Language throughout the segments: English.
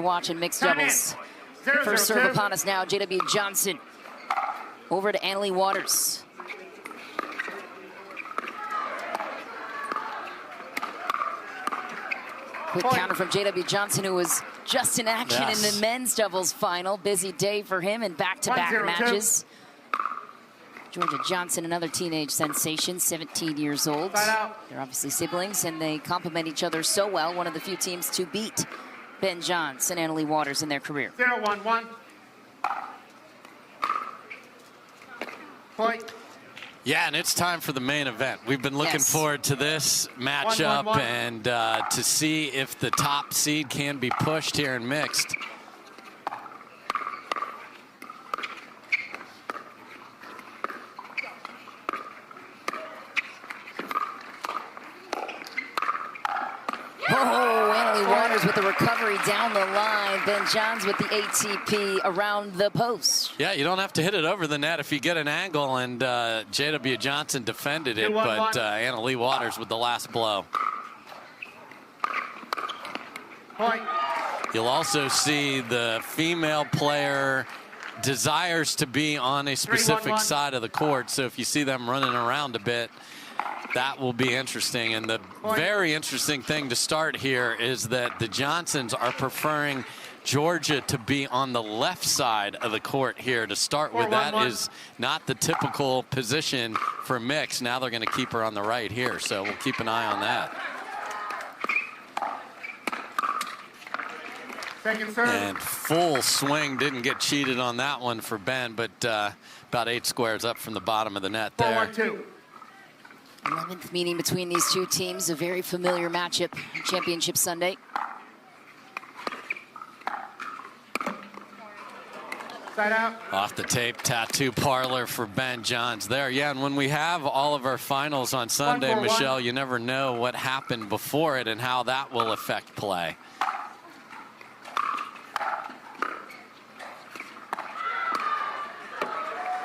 Watching mixed doubles. First serve upon us now, JW Johnson. Over to Annalie Waters. Quick counter from JW Johnson, who was just in action in the men's doubles final. Busy day for him in back-to-back matches. Jorja Johnson, another teenage sensation, 17 years old. They're obviously siblings, and they complement each other so well. One of the few teams to beat Ben Johns and Annalie Waters in their career. 0-1-1. Point. Yeah, and it's time for the main event. We've been looking forward to this matchup and to see if the top seed can be pushed here in mixed. Oh, Annalie Waters with the recovery down the line. Ben Johns with the ATP around the post. Yeah, you don't have to hit it over the net if you get an angle, and JW Johnson defended it, but Annalie Waters with the last blow. Point. You'll also see the female player desires to be on a specific side of the court, so if you see them running around a bit, that will be interesting. And the very interesting thing to start here is that the Johnsons are preferring Jorja to be on the left side of the court here to start with. That is not the typical position for mix. Now they're going to keep her on the right here, so we'll keep an eye on that. Second serve. And full swing, didn't get cheated on that one for Ben, but about 8 squares up from the bottom of the net there. 4-1-2. 11th meeting between these two teams, a very familiar matchup, Championship Sunday. Side out. Off the tape, tattoo parlor for Ben Johns there. Yeah, and when we have all of our finals on Sunday, Michelle, you never know what happened before it and how that will affect play.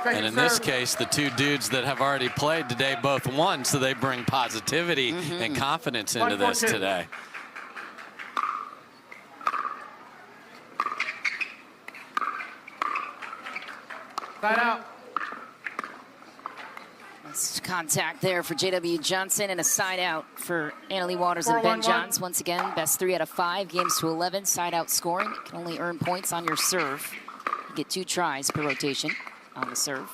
And in this case, the two dudes that have already played today both won, so they bring positivity and confidence into this today. Side out. That's contact there for JW Johnson and a side out for Annalie Waters and Ben Johns. Once again, best 3 out of 5, games to 11, side out scoring. You can only earn points on your serve. You get 2 tries per rotation on the serve.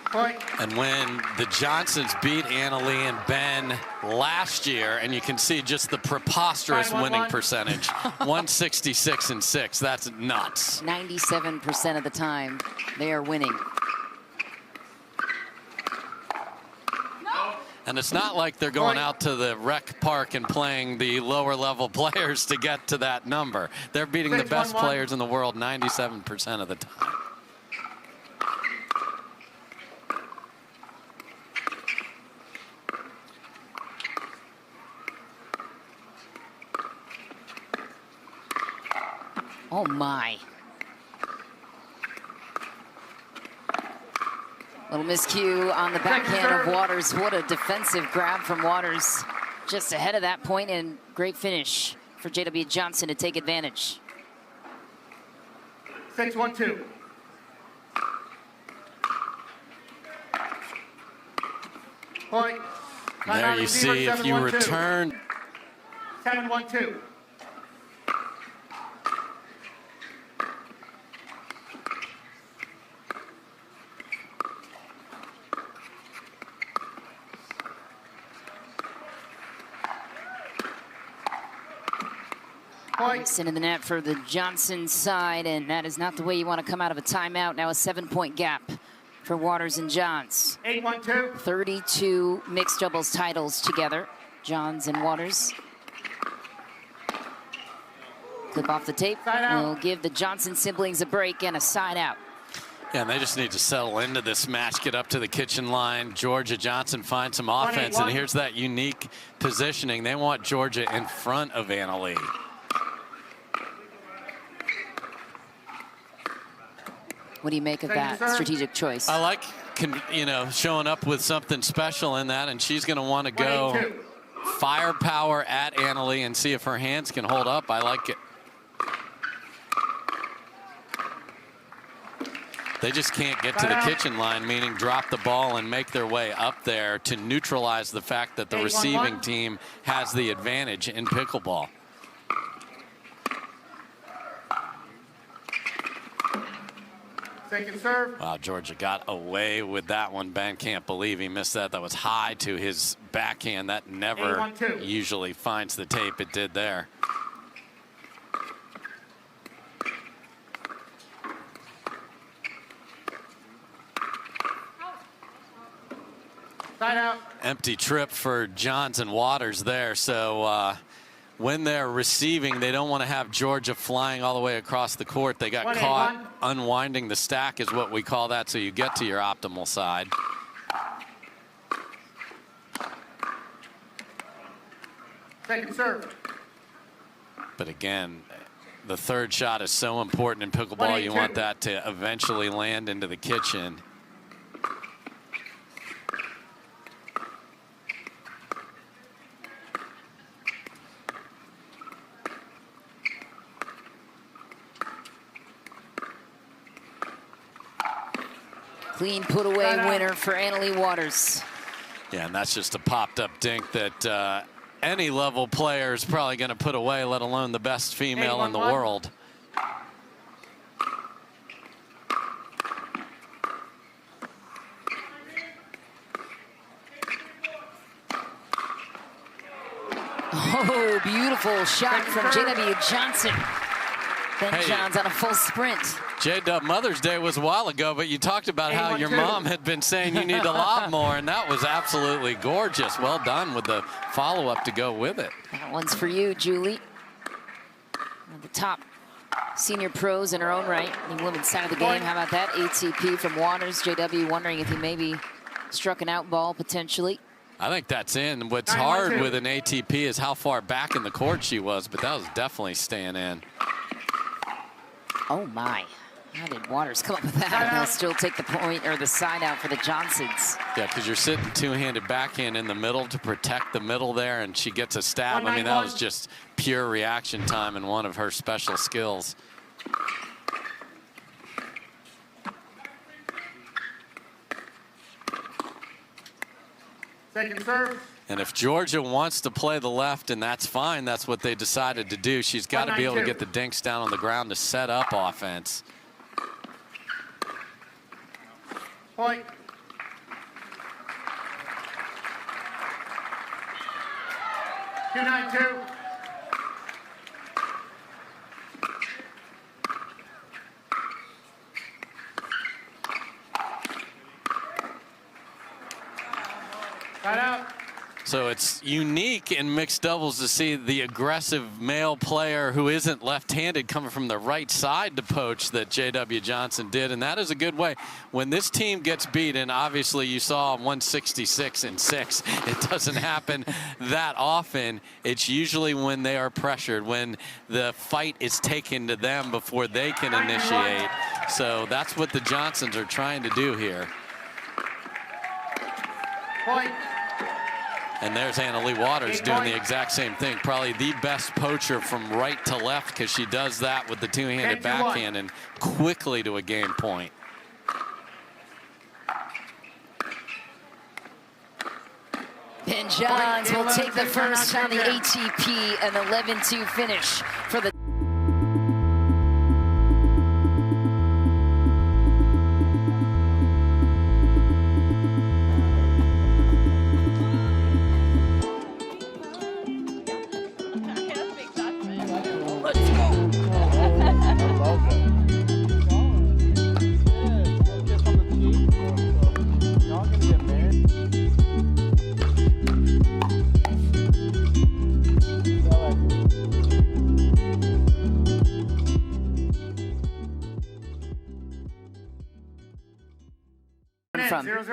Point. And when the Johnsons beat Annalie and Ben last year, and you can see just the preposterous winning percentage, 166-6, that's nuts. 97% of the time they are winning. And it's not like they're going out to the rec park and playing the lower level players to get to that number. They're beating the best players in the world 97% of the time. Oh my. Little miscue on the backhand of Waters. What a defensive grab from Waters. Just ahead of that point, and great finish for JW Johnson to take advantage. 6-1-2. Point. There you see, if you return. 7-1-2. Points into the net for the Johnson side, and that is not the way you want to come out of a timeout. Now a 7-point gap for Waters and Johns. 8-1-2. 32 mixed doubles titles together, Johns and Waters. Clip off the tape. We'll give the Johnson siblings a break and a side out. Yeah, and they just need to settle into this match, get up to the kitchen line. Jorja Johnson finds some offense, and here's that unique positioning. They want Jorja in front of Annalie. What do you make of that strategic choice? I like, you know, showing up with something special in that, and she's going to want to go firepower at Leigh and see if her hands can hold up. I like it. They just can't get to the kitchen line, meaning drop the ball and make their way up there to neutralize the fact that the receiving team has the advantage in pickleball. Second serve. Wow, Jorja got away with that one. Ben can't believe he missed that. That was high to his backhand. That never usually finds the tape. It did there. Side out. Empty trip for Johns and Waters there. So when they're receiving, they don't want to have Jorja flying all the way across the court. They got caught unwinding the stack is what we call that, so you get to your optimal side. Second serve. But again, the third shot is so important in pickleball. You want that to eventually land into the kitchen. Clean put away winner for Leigh Waters. Yeah, and that's just a popped up dink that any level player is probably going to put away, let alone the best female in the world. Oh, beautiful shot from J.W. Johnson. Ben Johns on a full sprint. J-Dub, Mother's Day was a while ago, but you talked about how your mom had been saying you need to lob more, and that was absolutely gorgeous. Well done with the follow-up to go with it. That one's for you, Julie. One of the top senior pros in her own right, the women's side of the game. How about that? ATP from Waters. JW wondering if he maybe struck an out ball potentially. I think that's in. What's hard with an ATP is how far back in the court she was, but that was definitely staying in. Oh my, how did Waters come up with that? And they'll still take the point or the side out for the Johnsons. Yeah, because you're sitting two-handed backhand in the middle to protect the middle there, and she gets a stab. I mean, that was just pure reaction time and one of her special skills. Second serve. And if Jorja wants to play the left, and that's fine, that's what they decided to do. She's got to be able to get the dinks down on the ground to set up offense. Point. Two 9-2. Side out. So it's unique in mixed doubles to see the aggressive male player who isn't left-handed coming from the right side to poach that J.W. Johnson did, and that is a good way. When this team gets beaten, obviously you saw 166-6. It doesn't happen that often. It's usually when they are pressured, when the fight is taken to them before they can initiate. So that's what the Johnsons are trying to do here. Point. And there's Leigh Waters doing the exact same thing. Probably the best poacher from right to left because she does that with the two-handed backhand and quickly to a game point. Ben Johns will take the first on the ATP, an 11-2 finish for the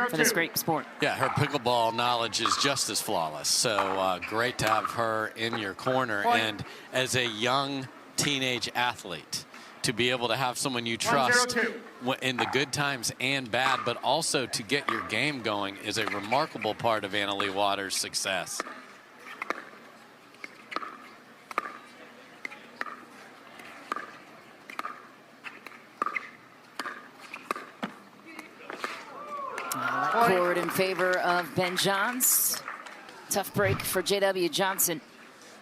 for this great sport. Yeah, her pickleball knowledge is just as flawless. So great to have her in your corner. And as a young teenage athlete, to be able to have someone you trust in the good times and bad, but also to get your game going is a remarkable part of Leigh Waters' success. favor of Ben Johns. Tough break for J.W. Johnson.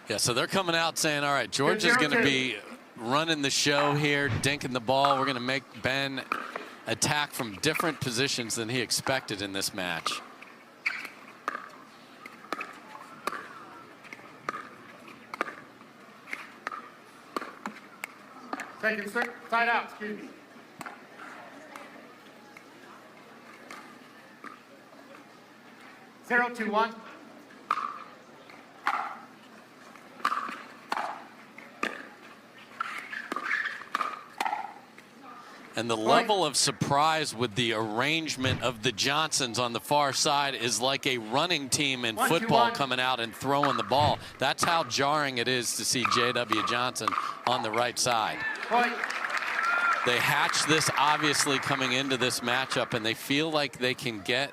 Yeah, so they're coming out saying, all right, Jorja's going to be running the show here, dinking the ball. We're going to make Ben attack from different positions than he expected in this match. Second side out, excuse me. Zero, 2-1. And the level of surprise with the arrangement of the Johnsons on the far side is like a running team in football coming out and throwing the ball. That's how jarring it is to see J.W. Johnson on the right side. Point. They hatched this obviously coming into this matchup, and they feel like they can get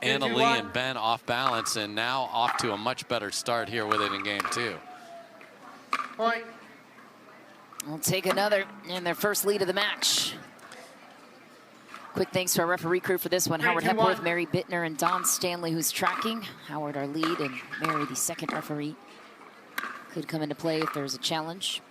Leigh and Ben off balance, and now off to a much better start here with it in game 2. Point. We'll take another in their first lead of the match. Quick thanks to our referee crew for this one. Howard Hepworth, Mary Bittner, and Don Stanley, who's tracking. Howard, our lead, and Mary, the second referee. Could come into play if there's a challenge.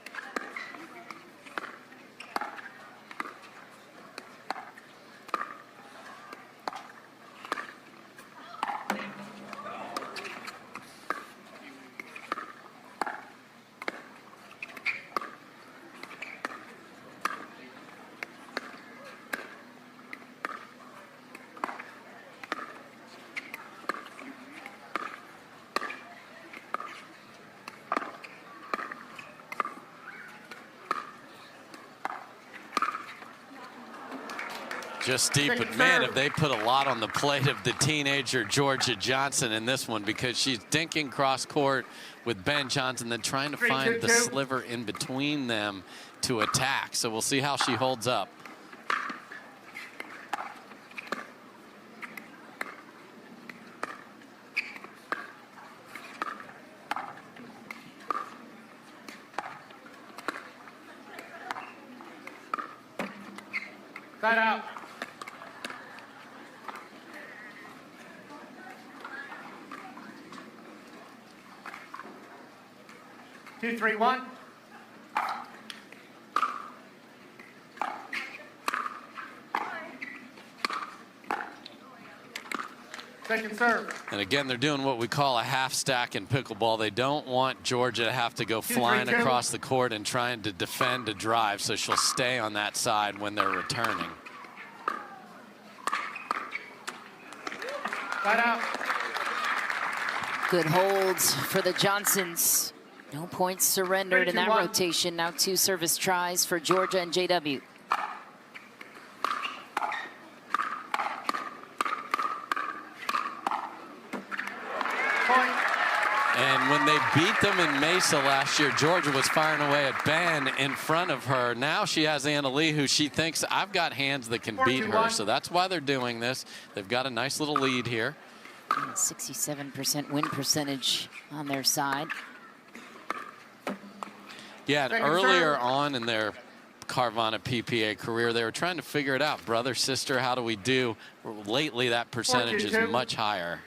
Just deep, but man, have they put a lot on the plate of the teenager Jorja Johnson in this one, because she's dinking cross court with Ben Johnson, then trying to find the sliver in between them to attack. So we'll see how she holds up. Side out. Two, 3-1. Second serve. And again, they're doing what we call a half stack in pickleball. They don't want Jorja to have to go flying across the court and trying to defend a drive, so she'll stay on that side when they're returning. Side out. Good holds for the Johnsons. No points surrendered in that rotation. Now 2 service tries for Jorja and JW. And when they beat them in Mesa last year, Jorja was firing away at Ben in front of her. Now she has Leigh, who she thinks, I've got hands that can beat her. So that's why they're doing this. They've got a nice little lead here. 67% win percentage on their side. Yeah, and earlier on in their Carvana PPA career, they were trying to figure it out. Brother, sister, how do we do? Lately, that percentage is much higher.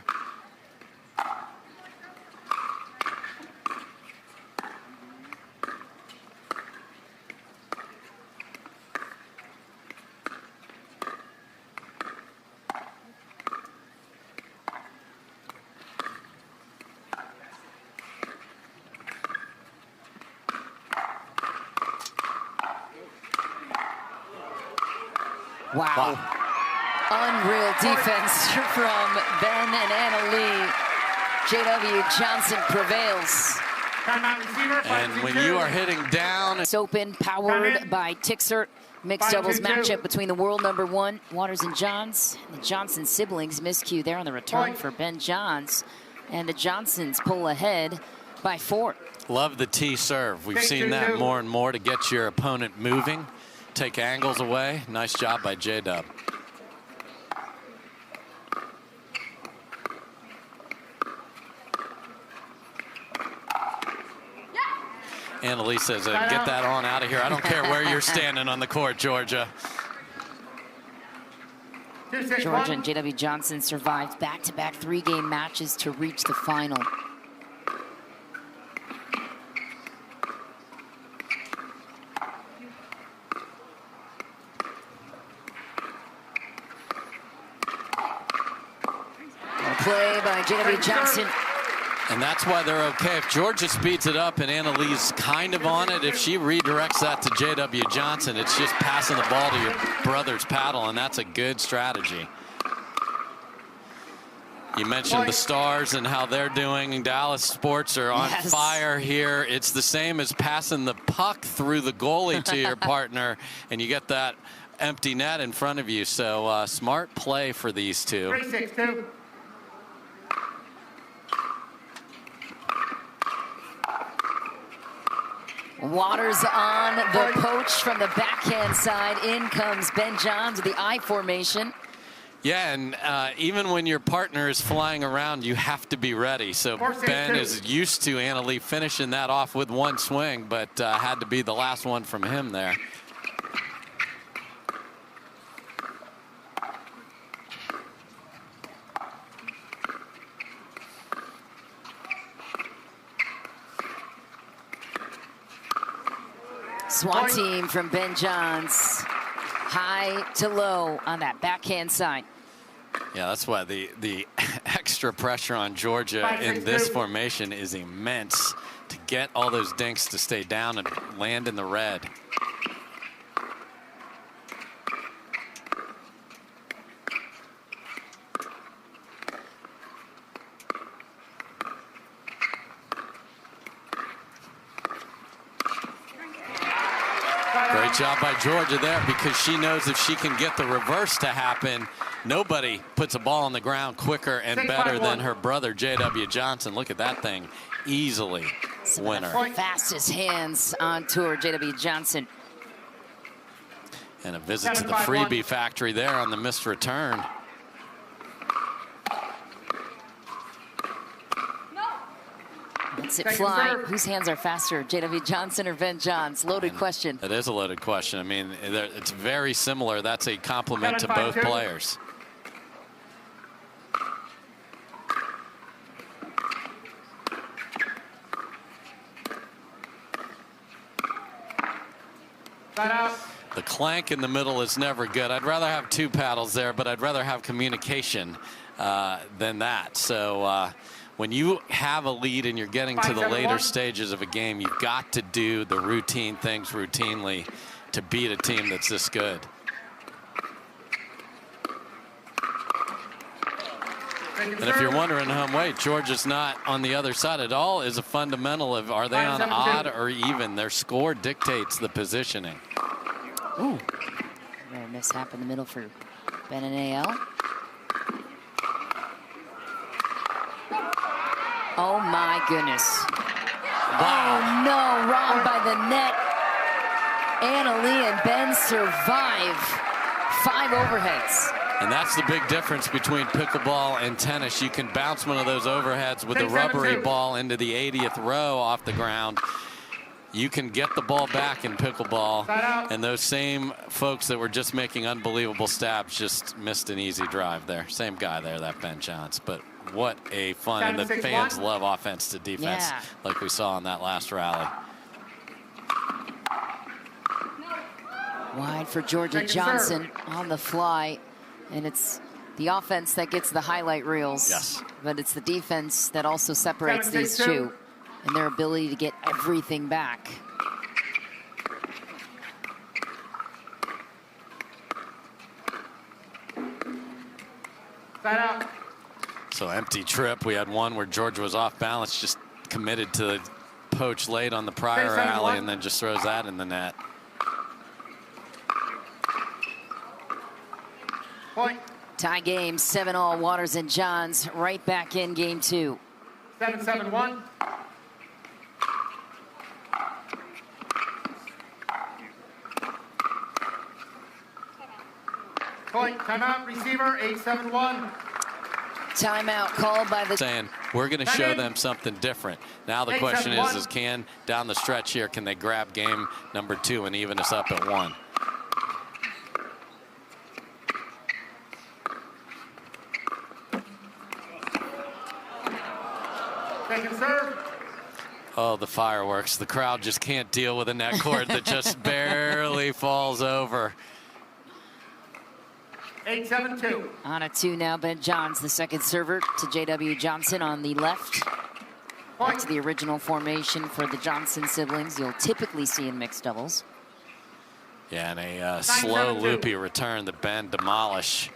Wow. Unreal defense from Ben and Leigh. J.W. Johnson prevails. And when you are hitting down. It's open, powered by Tixr. Mixed doubles matchup between the world #1, Waters and Johns. And the Johnson siblings miscue there on the return for Ben Johns. And the Johnsons pull ahead by 4. Love the T serve. We've seen that more and more to get your opponent moving. Take angles away. Nice job by J-Dub. Leigh says, get that on out of here. I don't care where you're standing on the court, Jorja. Jorja and J.W. Johnson survived back-to-back three-game matches to reach the final. Play by J.W. Johnson. And that's why they're okay. If Jorja speeds it up and Annalie's kind of on it, if she redirects that to J.W. Johnson, it's just passing the ball to your brother's paddle, and that's a good strategy. You mentioned the Stars and how they're doing. Dallas Sports are on fire here. It's the same as passing the puck through the goalie to your partner, and you get that empty net in front of you. So smart play for these two. 3-6-2. Waters on the poach from the backhand side. In comes Ben Johns with the I formation. Yeah, and even when your partner is flying around, you have to be ready. So Ben is used to Annalie finishing that off with one swing, but had to be the last one from him there. SWAT team from Ben Johns. High to low on that backhand side. Yeah, that's why the extra pressure on Jorja in this formation is immense to get all those dinks to stay down and land in the red. Great job by Jorja there, because she knows if she can get the reverse to happen, nobody puts a ball on the ground quicker and better than her brother, J.W. Johnson. Look at that thing. Easily winner. Fastest hands on tour, J.W. Johnson. And a visit to the freebie factory there on the missed return. Lets it fly. Whose hands are faster, J.W. Johnson or Ben Johns? Loaded question. It is a loaded question. I mean, it's very similar. That's a compliment to both players. The clank in the middle is never good. I'd rather have two paddles there, but I'd rather have communication than that. So when you have a lead and you're getting to the later stages of a game, you've got to do the routine things routinely to beat a team that's this good. And if you're wondering, wait, Jorja's not on the other side at all, is a fundamental of are they on odd or even. Their score dictates the positioning. Ooh, rare mishap in the middle for Ben and AL. Oh my goodness. Wow. Oh no, robbed by the net. Annalie and Ben survive 5 overheads. And that's the big difference between pickleball and tennis. You can bounce one of those overheads with the rubbery ball into the 80th row off the ground. You can get the ball back in pickleball, and those same folks that were just making unbelievable stabs just missed an easy drive there. Same guy there, that Ben Johns. But what a fun, and the fans love offense to defense, like we saw in that last rally. Wide for Jorja Johnson on the fly, and it's the offense that gets the highlight reels. Yes. But it's the defense that also separates these two and their ability to get everything back. So empty trip. We had one where Jorja was off balance, just committed to the poach late on the prior rally, and then just throws that in the net. Point. Tie game, 7-all, Waters and Johns right back in game 2. 7-7-1. Point, timeout, receiver, 8-7-1. Timeout called by the... Saying, we're going to show them something different. Now the question is can, down the stretch here, can they grab game number 2 and even us up at 1? Second serve. Oh, the fireworks. The crowd just can't deal with a net cord that just barely falls over. 8-7-2. On a 2 now, Ben Johns, the second server to J.W. Johnson on the left. Back to the original formation for the Johnson siblings you'll typically see in mixed doubles. Yeah, and a slow, loopy return that Ben demolished.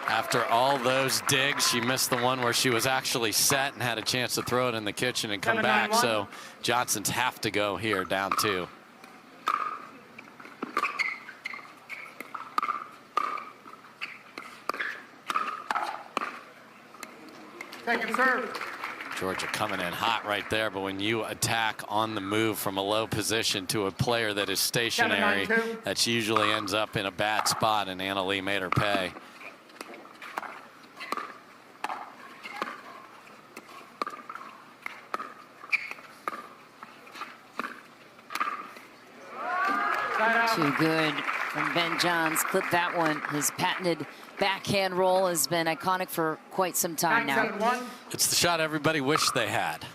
After all those digs, she missed the one where she was actually set and had a chance to throw it in the kitchen and come back. So Johnson's have to go here, down 2. Second serve. Jorja coming in hot right there, but when you attack on the move from a low position to a player that is stationary, that usually ends up in a bad spot, and Anna Leigh made her pay. Too good from Ben Johns. Clip that one. His patented backhand roll has been iconic for quite some time now. It's the shot everybody wished they had.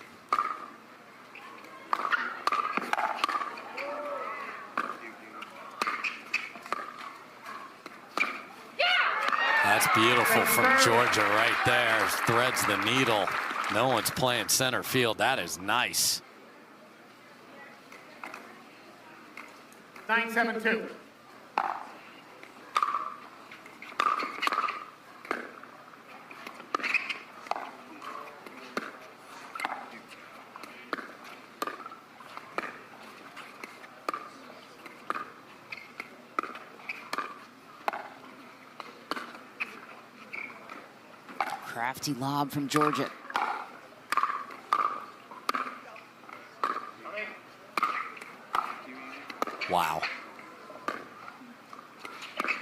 That's beautiful from Jorja right there. Threads the needle. No one's playing center field. That is nice. 9-7-2. Crafty lob from Jorja. Wow.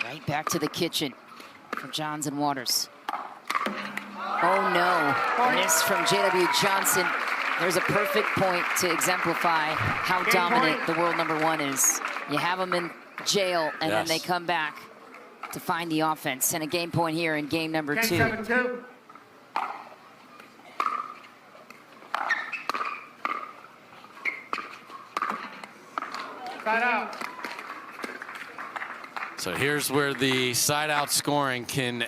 Right back to the kitchen for Johns and Waters. Oh no, miss from J.W. Johnson. There's a perfect point to exemplify how dominant the world #1 is. You have them in jail, and then they come back to find the offense. And a game point here in game number 2. 10-7-2. Side out. So here's where the side out scoring can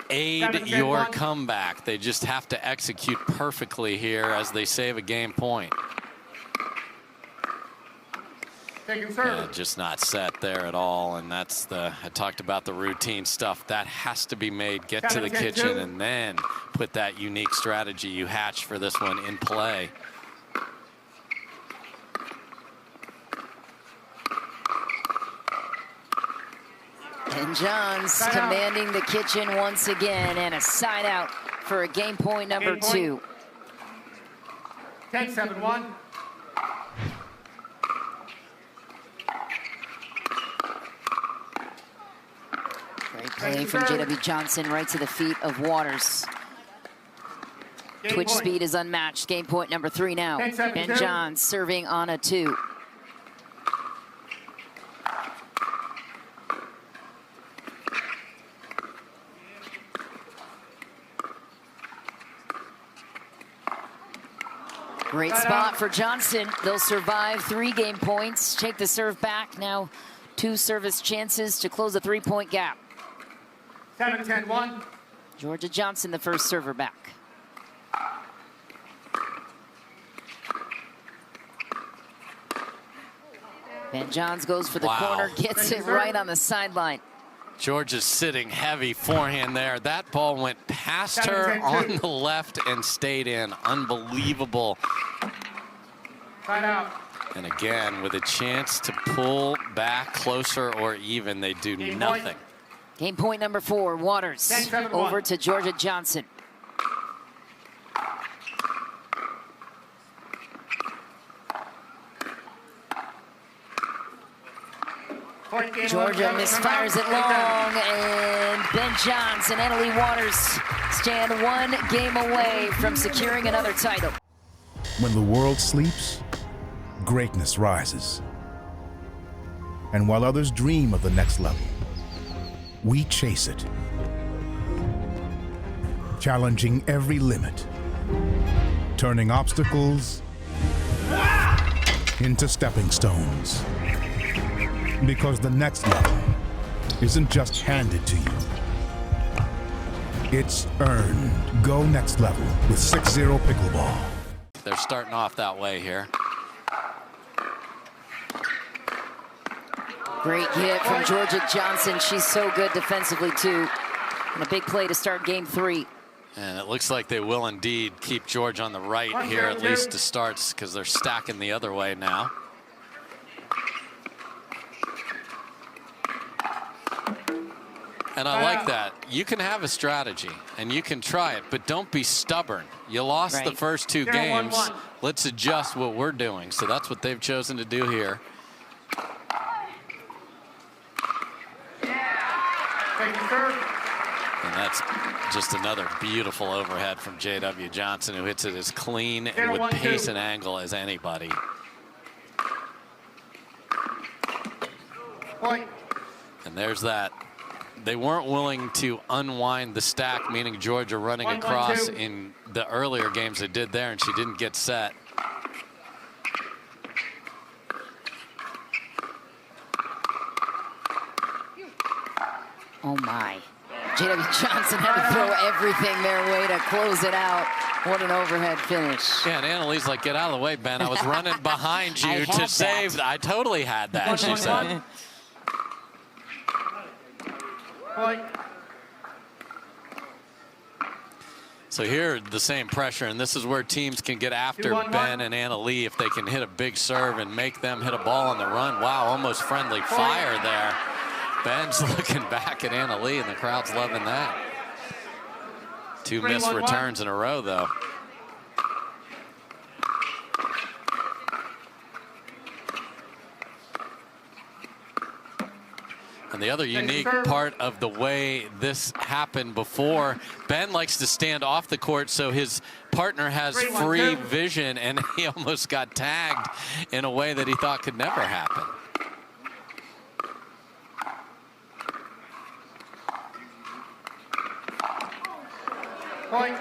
aid your comeback. They just have to execute perfectly here as they save a game point. Yeah, just not set there at all, and that's I talked about the routine stuff. That has to be made. Get to the kitchen and then put that unique strategy you hatched for this one in play. And Johns commanding the kitchen once again, and a side out for a game point number 2. 10-7-1. Great play from J.W. Johnson right to the feet of Waters. Twitch speed is unmatched. Game point number 3 now. Ben Johns serving on a 2. Great spot for Johnson. They'll survive 3 game points. Take the serve back. Now 2 service chances to close a 3-point gap. 7-10-1. Jorja Johnson, the first server back. Ben Johns goes for the corner, gets it right on the sideline. Jorja's sitting heavy forehand there. That ball went past her on the left and stayed in. Unbelievable. And again, with a chance to pull back closer or even, they do nothing. Game point number 4, Waters over to Jorja Johnson. Jorja misfires it long, and Ben Johns and Anna Leigh Waters stand 1 game away from securing another title. When the world sleeps, greatness rises. And while others dream of the next level, we chase it, challenging every limit, turning obstacles into stepping stones. Because the next level isn't just handed to you, it's earned. Go next level with 6-0 Pickleball. They're starting off that way here. Great hit from Jorja Johnson. She's so good defensively, too. And a big play to start game 3. And it looks like they will indeed keep George on the right here, at least to starts, because they're stacking the other way now. And I like that. You can have a strategy, and you can try it, but don't be stubborn. You lost the first 2 games. Let's adjust what we're doing. So that's what they've chosen to do here. And that's just another beautiful overhead from J.W. Johnson, who hits it as clean and with pace and angle as anybody. And there's that. They weren't willing to unwind the stack, meaning Georgia running across in the earlier games they did there, and she didn't get set. Oh my. J.W. Johnson had to throw everything their way to close it out. What an overhead finish. Yeah, and Annalise like, get out of the way, Ben. I was running behind you to save. I totally had that, she said. So here, the same pressure, and this is where teams can get after Ben and Anna Leigh if they can hit a big serve and make them hit a ball on the run. Wow, almost friendly fire there. Ben's looking back at Anna Leigh, and the crowd's loving that. 2 missed returns in a row, though. And the other unique part of the way this happened before, Ben likes to stand off the court so his partner has free vision, and he almost got tagged in a way that he thought could never happen. Point.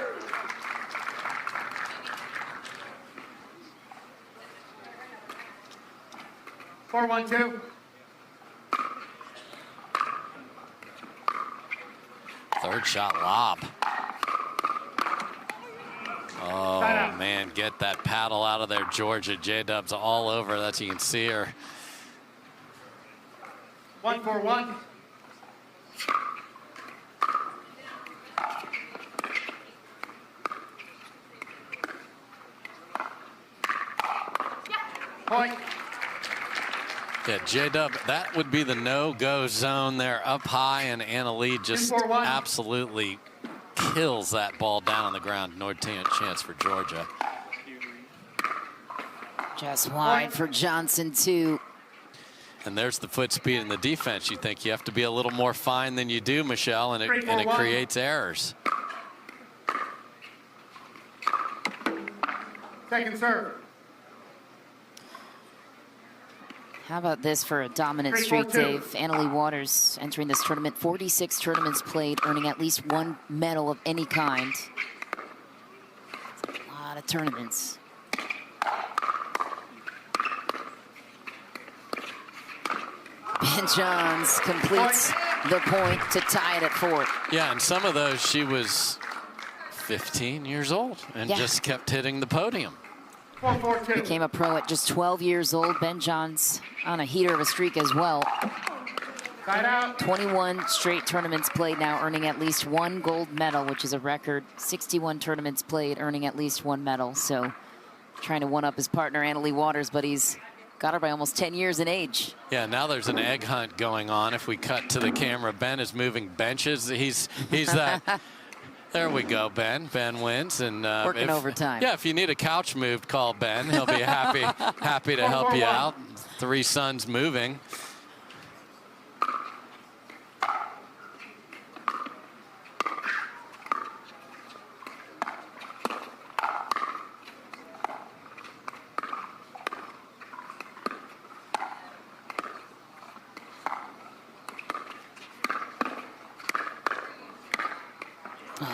Four, 1-2. Third shot lob. Oh, man, get that paddle out of there, Georgia. J-Dub's all over that. You can see her. 1-4-1. Point. Yeah, J-Dub, that would be the no-go zone there up high, and Anna Leigh just absolutely kills that ball down on the ground. No chance for Georgia. Just wide for Johnson, too. And there's the foot speed in the defense. You think you have to be a little more fine than you do, Michelle, and it creates errors. Second serve. How about this for a dominant streak, Dave? Anna Leigh Waters entering this tournament, 46 tournaments played, earning at least 1 medal of any kind. That's a lot of tournaments. Ben Johns completes the point to tie it at 4. Yeah, and some of those she was 15 years old and just kept hitting the podium. Became a pro at just 12 years old. Ben Johns on a heater of a streak as well. 21 straight tournaments played now, earning at least 1 gold medal, which is a record. 61 tournaments played, earning at least 1 medal. So trying to one-up his partner, Anna Leigh Waters, but he's got her by almost 10 years in age. Yeah, now there's an egg hunt going on. If we cut to the camera, Ben is moving benches. He's that... There we go, Ben. Ben wins, and working overtime. Yeah, if you need a couch moved, call Ben. He'll be happy to help you out. 3 sons moving.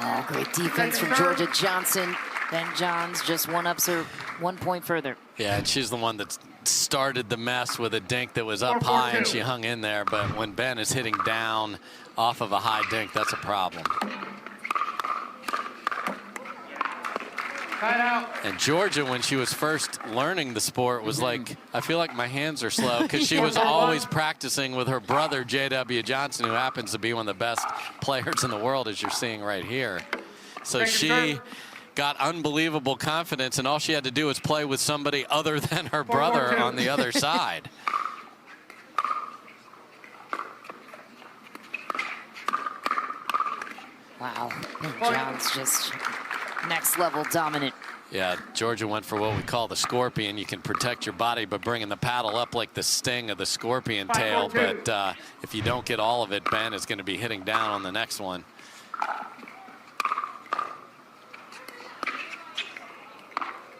Oh, great defense from Jorja Johnson. Ben Johns just one-ups her 1 point further. Yeah, and she's the one that started the mess with a dink that was up high, and she hung in there. But when Ben is hitting down off of a high dink, that's a problem. And Jorja, when she was first learning the sport, was like, I feel like my hands are slow, because she was always practicing with her brother, J.W. Johnson, who happens to be one of the best players in the world, as you're seeing right here. So she got unbelievable confidence, and all she had to do was play with somebody other than her brother on the other side. Wow, Johns just next level dominant. Yeah, Jorja went for what we call the scorpion. You can protect your body by bringing the paddle up like the sting of the scorpion tail, but if you don't get all of it, Ben is going to be hitting down on the next one.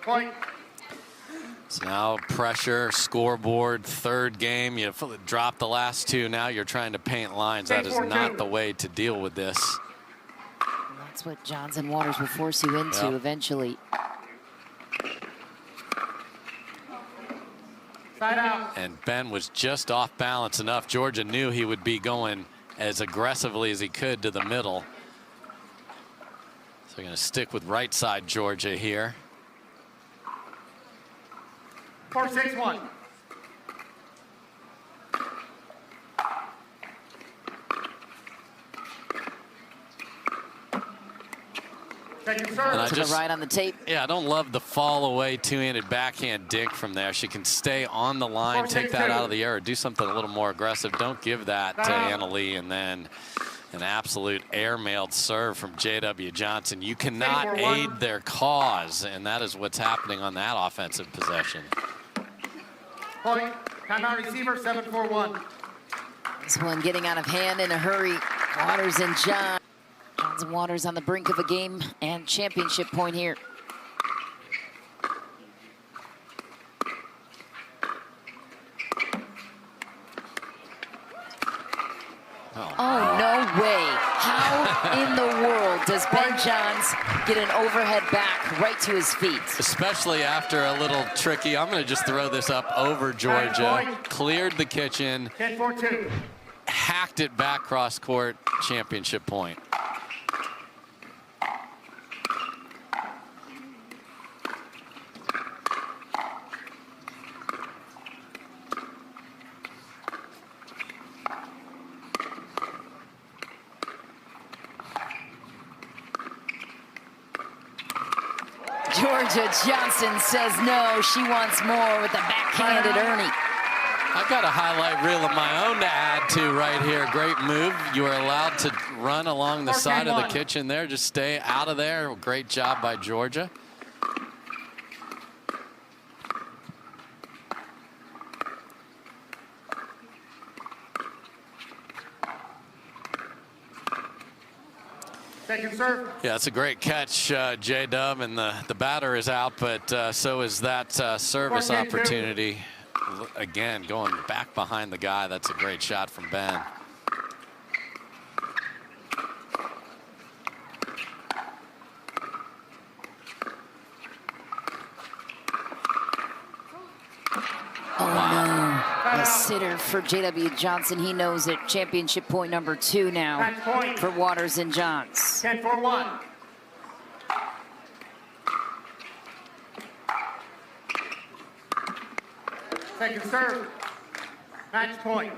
Point. So now pressure, scoreboard, third game. You dropped the last two. Now you're trying to paint lines. That is not the way to deal with this. That's what Johns and Waters will force you into eventually. Side out. And Ben was just off balance enough. Jorja knew he would be going as aggressively as he could to the middle. So we're going to stick with right side Jorja here. 4-6-1. Second serve. To the right on the tape. Yeah, I don't love the fall away two-handed backhand dink from there. She can stay on the line, take that out of the air, or do something a little more aggressive. Don't give that to Leigh, and then an absolute air-mailed serve from J.W. Johnson. You cannot aid their cause, and that is what's happening on that offensive possession. Point. Timeout receiver, 7-4-1. This one getting out of hand in a hurry. Waters and Johns. Johns and Waters on the brink of a game and championship point here. Oh, no way. How in the world does Ben Johns get an overhead back right to his feet? Especially after a little tricky, I'm going to just throw this up over Jorja, cleared the kitchen, 10-4-2. hacked it back cross court, championship point. Jorja Johnson says no, she wants more with the backhanded Ernie. I've got a highlight reel of my own to add to right here. Great move. You are allowed to run along the side of the kitchen there. Just stay out of there. Great job by Jorja. Second serve. Yeah, it's a great catch, J-Dub, and the batter is out, but so is that service opportunity. Again, going back behind the guy. That's a great shot from Ben. A sitter for J.W. Johnson. He knows it. Championship point number 2 now for Waters and Johns. 10-4-1. Second serve. Match point.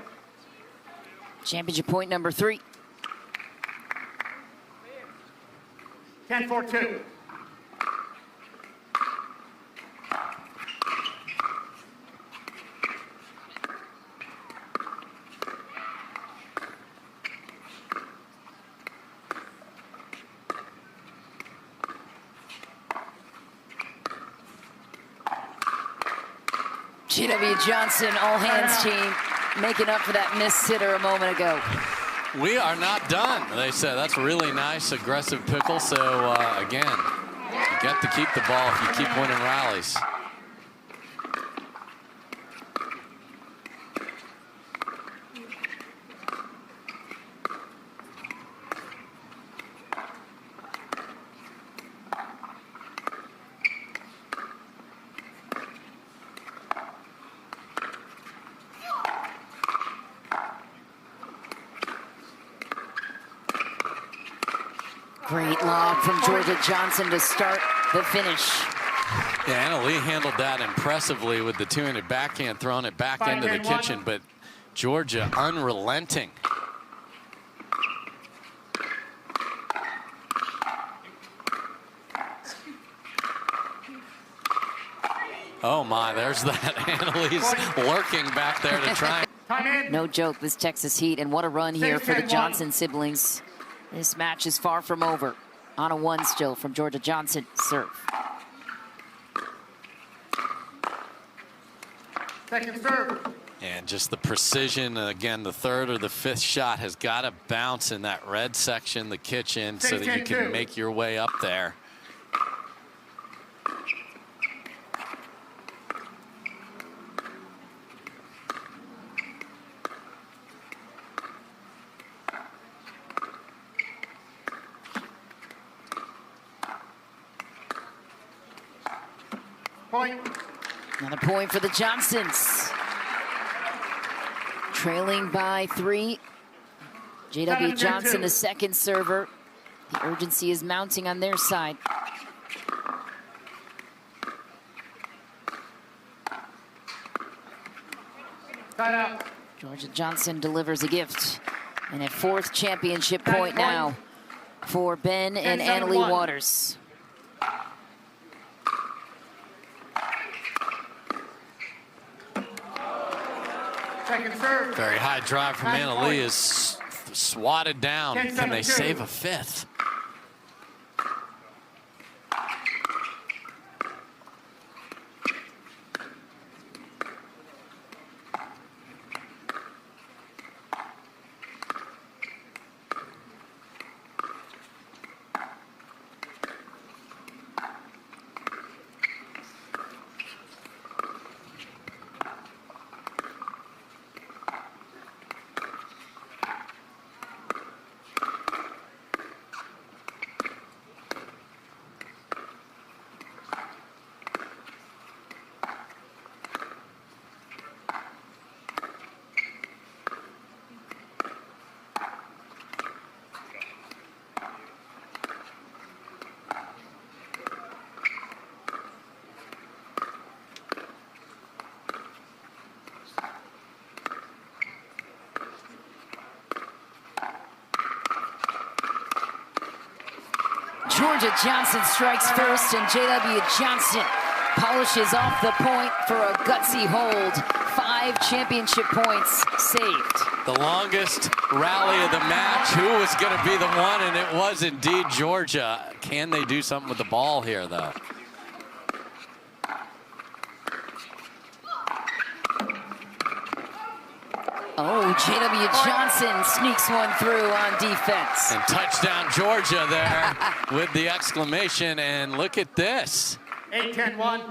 Championship point number 3. 10-4-2. J.W. Johnson, all hands team, making up for that missed sitter a moment ago. We are not done, they said. That's really nice, aggressive pickle. So, again, you get to keep the ball if you keep winning rallies. Great lob from Jorja Johnson to start the finish. Yeah, Anna Leigh handled that impressively with the two-handed backhand, throwing it back into the kitchen, but Jorja unrelenting. Oh my, there's that. Anna Leigh's lurking back there to try. No joke, this Texas heat, and what a run here for the Johnson siblings. This match is far from over. On a 1 still from Jorja Johnson, serve. Second serve. And just the precision, again, the third or the fifth shot has got to bounce in that red section, the kitchen, so that you can make your way up there. Point. Another point for the Johnsons. Trailing by 3. JW Johnson, the second server. The urgency is mounting on their side. Side out. Jorja Johnson delivers a gift. And a 4th championship point now for Ben and Anna Leigh Waters. Second serve. Very high drive from Anna Leigh is swatted down. Can they save a 5th? Jorja Johnson strikes first, and JW Johnson polishes off the point for a gutsy hold. 5 championship points saved. The longest rally of the match. Who was going to be the one? And it was indeed Jorja. Can they do something with the ball here, though? Oh, JW Johnson sneaks one through on defense. And touchdown Jorja there with the exclamation. And look at this. 8-10-1.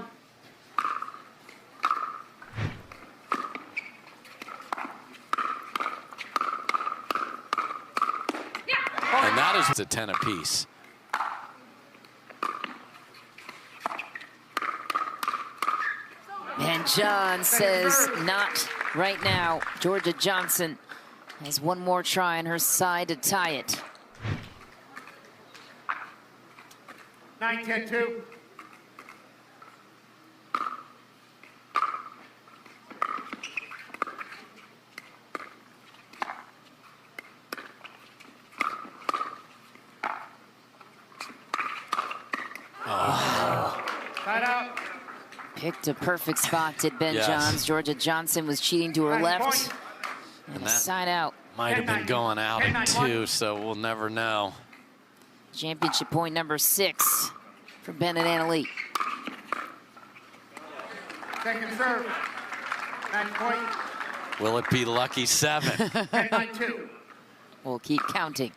And that is a 10 apiece. And John says not right now. Jorja Johnson has one more try on her side to tie it. 9-10-2. Side out. Picked a perfect spot, did Ben Johns. Jorja Johnson was cheating to her left. And a side out. Might have been going out in 2, so we'll never know. Championship point number 6 for Ben and Anna Leigh. Second serve. Match point. Will it be lucky 7? 10-9-2. We'll keep counting.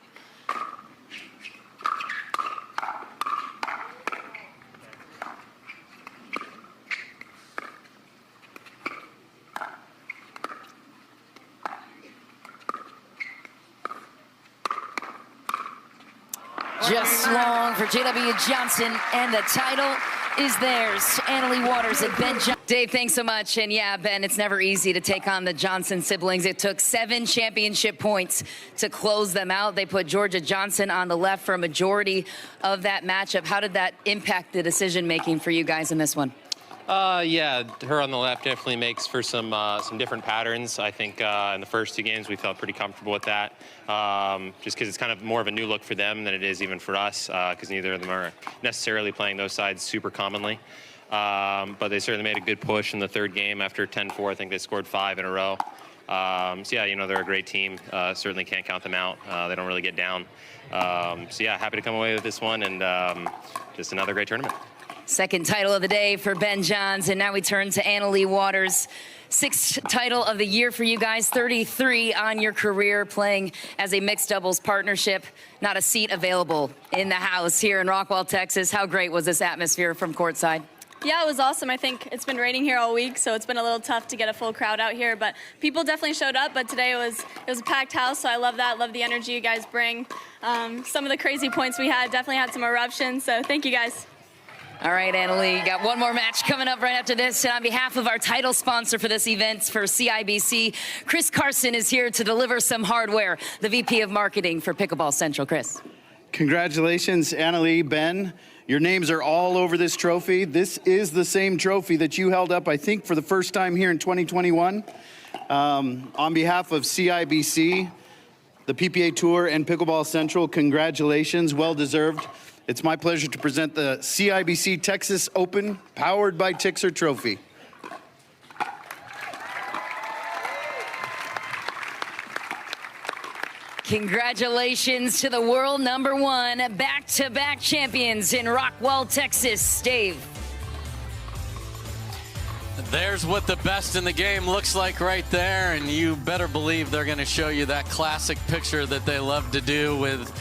Just long for JW Johnson, and the title is theirs. Annalie Waters and Ben Johnson. Dave, thanks so much. And yeah, Ben, it's never easy to take on the Johnson siblings. It took 7 championship points to close them out. They put Jorja Johnson on the left for a majority of that matchup. How did that impact the decision-making for you guys in this one? Yeah, her on the left definitely makes for some different patterns. I think in the first 2 games we felt pretty comfortable with that, just because it's kind of more of a new look for them than it is even for us, because neither of them are necessarily playing those sides super commonly. But they certainly made a good push in the 3rd game after 10-4. I think they scored 5 in a row. So yeah, you know, they're a great team. Certainly can't count them out. They don't really get down. So yeah, happy to come away with this one, and just another great tournament. Second title of the day for Ben Johns, and now we turn to Annalie Waters. 6th title of the year for you guys, 33 on your career, playing as a mixed doubles partnership. Not a seat available in the house here in Rockwall, Texas. How great was this atmosphere from courtside? Yeah, it was awesome. I think it's been raining here all week, so it's been a little tough to get a full crowd out here, but people definitely showed up. But today it was a packed house, so I love that. Love the energy you guys bring. Some of the crazy points we had definitely had some eruptions, so thank you guys. All right, Annalie, got one more match coming up right after this. And on behalf of our title sponsor for this event, for CIBC, Chris Carson is here to deliver some hardware, the VP of Marketing for Pickleball Central. Chris. Congratulations, Annalie, Ben. Your names are all over this trophy. This is the same trophy that you held up, I think, for the first time here in 2021. On behalf of CIBC, the PPA Tour, and Pickleball Central, congratulations, well deserved. It's my pleasure to present the CIBC Texas Open, powered by Tixr trophy. Congratulations to the world #1, back-to-back champions in Rockwall, Texas. Dave. There's what the best in the game looks like right there, and you better believe they're going to show you that classic picture that they love to do with